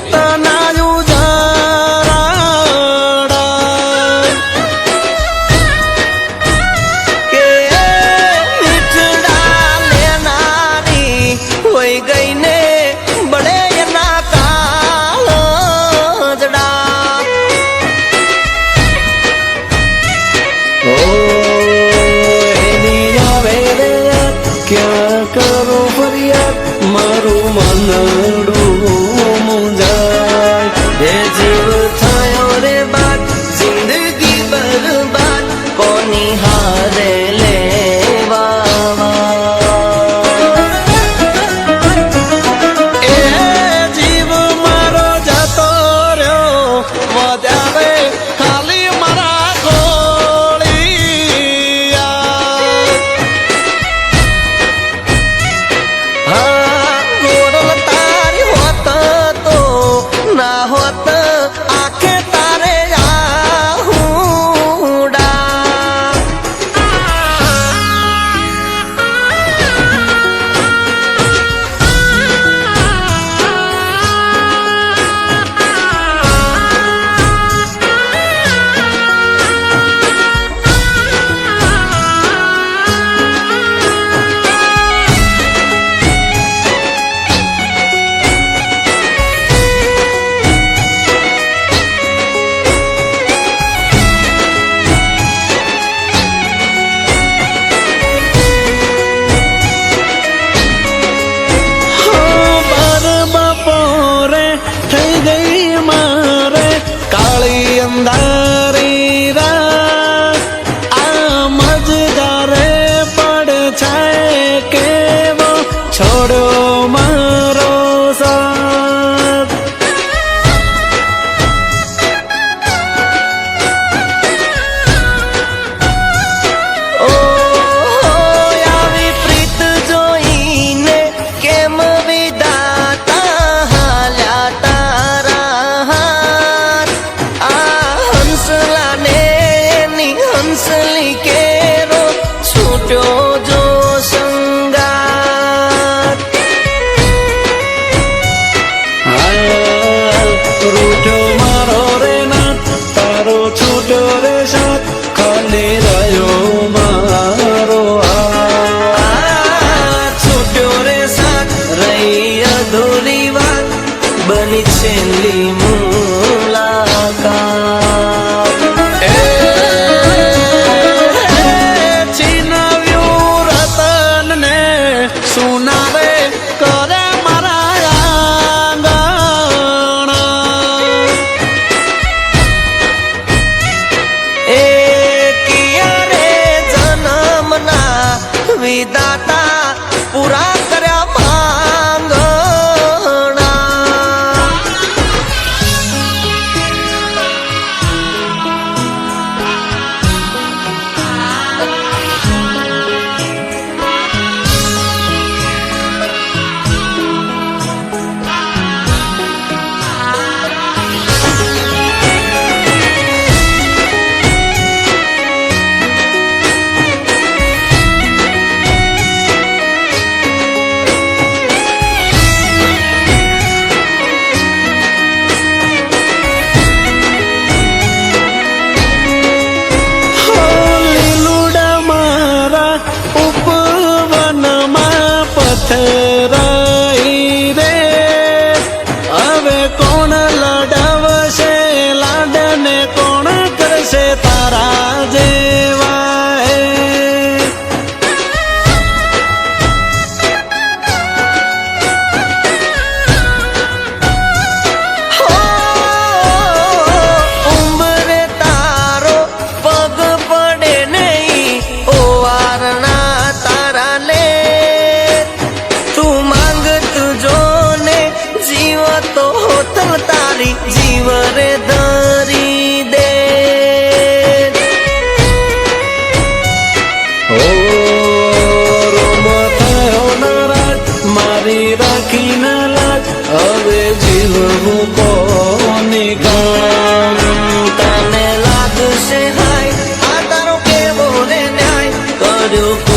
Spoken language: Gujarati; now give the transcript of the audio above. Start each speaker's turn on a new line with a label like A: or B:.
A: વેતનાયું જરાડા કે મીઠડા લેનારી હોય ગઈ ને બળે એના કાળજડા એની આવે રે ક્યાં કરો ફરિયાદ મારું મનડું મુંજાય એ જીવ થયો રે બાદ જિંદગી બરબાદ કોની હારે લેવા એ જીવ મારો જતો રહ્યો વધારે ખાલી મારા ગોળિયા હા ગોળલ તારી હોત તો ના હોત આખે તારે આહુડા કાળી અંધારી રાત આ મજદારે પડ છે કેવો છોડ્યો મારો સાથ ઓ આવી પ્રીત જોઈને કેમ વિદાતા હાલ્યા તારા હંસલી કેરો છૂટ્યો જો સંગાત રૂઠો મારો રે નાથ તારો છૂટ્યો રે સાથ ખાલી રહ્યો મારો છૂટ્યો રે સાથ રહી અધૂરી વાત બની છેલ્લી મુલાકાત સુનાવે કરે મારા આંગણા એ કિયારે જન્મના વિધાતા પૂરા કર્યા માંગણા રે હવે કોણ લડાવશે લાડને કોણ કરશે તારા જેવા ઉંમરે તારો પગ પડે નહીં ઓ વારના તારા લે તો હોતલ તારી જીવ રે ધરી દે ઓ રોમ થયો નારાજ મારી રાખી ના લાજ હવે જીવવું કોની કામ તને લાગશે હાય આ તારો કેવો રે ન્યાય કર્યો